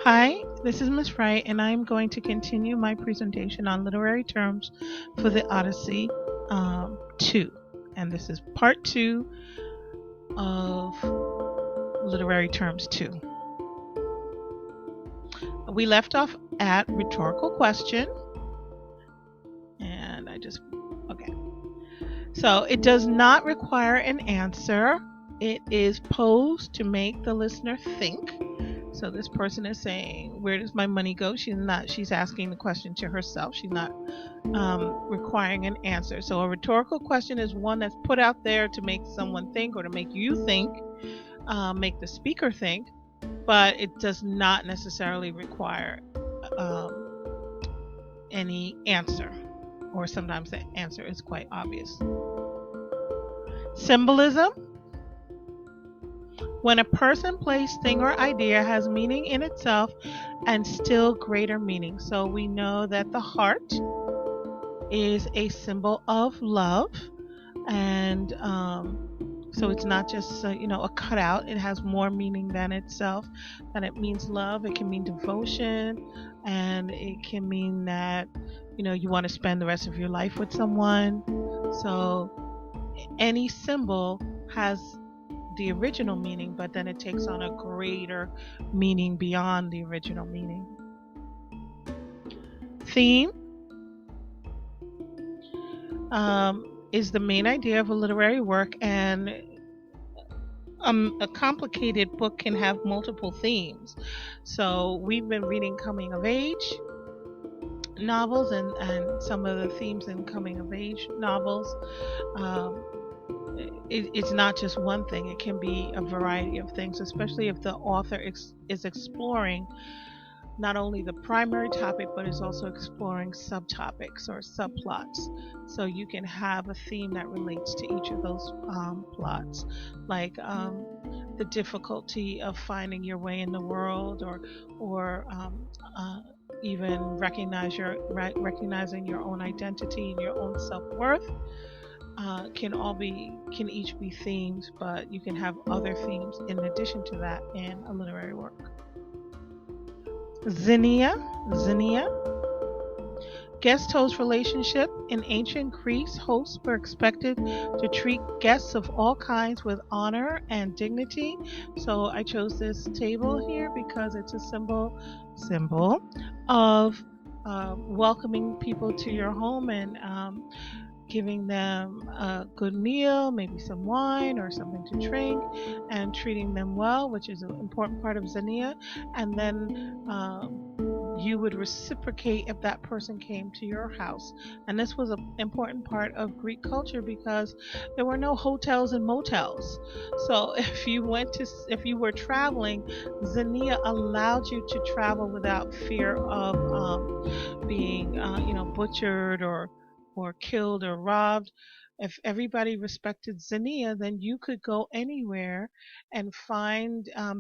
Hi, this is Miss Wright, and I'm going to continue my presentation on literary terms for the Odyssey 2. And this is part 2 of literary terms 2. We left off at rhetorical question, and okay. So it does not require an answer. It is posed to make the listener think. So this person is saying, "Where does my money go?" She's asking the question to herself. She's not requiring an answer. So a rhetorical question is one that's put out there to make someone think or to make you think, make the speaker think, but it does not necessarily require um, any answer, or sometimes the answer is quite obvious. Symbolism: when a person, place, thing, or idea has meaning in itself and still greater meaning. So we know that the heart is a symbol of love, and so it's not just a cutout. It has more meaning than itself. And it means love. It can mean devotion, and it can mean that you want to spend the rest of your life with someone. So any symbol has the original meaning, but then it takes on a greater meaning beyond the original meaning. Theme is the main idea of a literary work, and a complicated book can have multiple themes. So we've been reading coming of age novels, and some of the themes in coming of age novels, um, it's not just one thing. It can be a variety of things, especially if the author is exploring not only the primary topic, but is also exploring subtopics or subplots. So you can have a theme that relates to each of those plots, like the difficulty of finding your way in the world, or even recognizing your own identity and your own self-worth. Can each be themes, but you can have other themes in addition to that in a literary work. Xenia, Xenia, guest host relationship. In ancient Greece, hosts were expected to treat guests of all kinds with honor and dignity. So I chose this table here because it's a symbol of welcoming people to your home, and giving them a good meal, maybe some wine or something to drink, and treating them well, which is an important part of Xenia. And then you would reciprocate if that person came to your house. And this was an important part of Greek culture because there were no hotels and motels. So if you were traveling, Xenia allowed you to travel without fear of being, butchered or killed or robbed. If everybody respected Xenia, then you could go anywhere and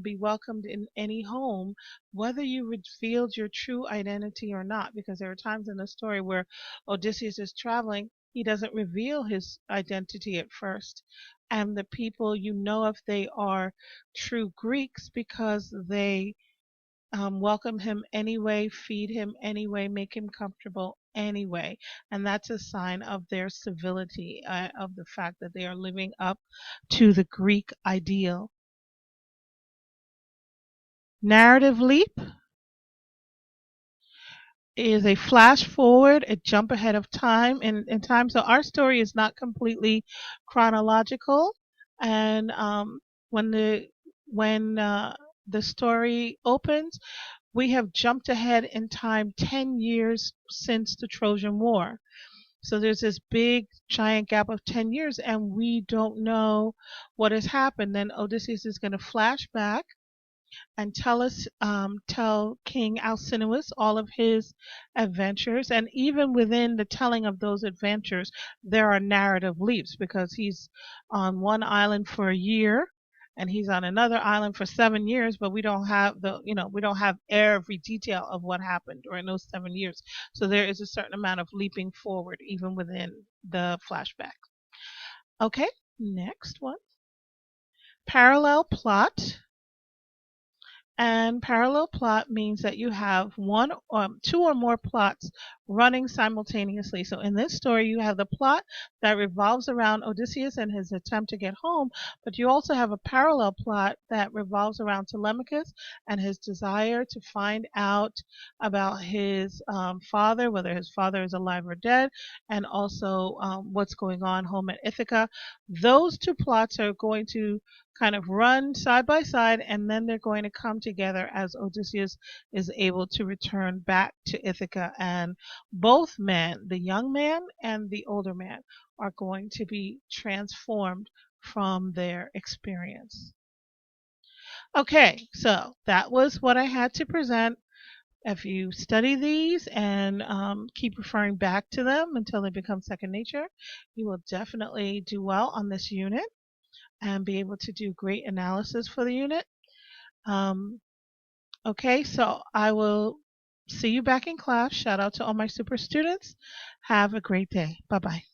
be welcomed in any home, whether you revealed your true identity or not. Because there are times in the story where Odysseus is traveling, he doesn't reveal his identity at first. And the people, if they are true Greeks, because they welcome him anyway, feed him anyway, make him comfortable anyway. And that's a sign of their civility, of the fact that they are living up to the Greek ideal. Narrative leap is a flash forward, a jump ahead of time in time. So our story is not completely chronological, and when the story opens, we have jumped ahead in time 10 years since the Trojan War. So there's this big giant gap of 10 years, and we don't know what has happened. Then Odysseus is going to flash back and tell King Alcinous all of his adventures. And even within the telling of those adventures, there are narrative leaps because he's on one island for a year and he's on another island for 7 years, but we don't have every detail of what happened during those 7 years. So there is a certain amount of leaping forward even within the flashback. Okay, next one. Parallel plot. And parallel plot means that you have two or more plots running simultaneously. So in this story, you have the plot that revolves around Odysseus and his attempt to get home, but you also have a parallel plot that revolves around Telemachus and his desire to find out about his father, whether his father is alive or dead, and also what's going on home at Ithaca. Those two plots are going to kind of run side by side, and then they're going to come together as Odysseus is able to return back to Ithaca. And both men, the young man and the older man, are going to be transformed from their experience. Okay, so that was what I had to present. If you study these and keep referring back to them until they become second nature, you will definitely do well on this unit and be able to do great analysis for the unit. Okay, so I will see you back in class. Shout out to all my super students. Have a great day. Bye bye.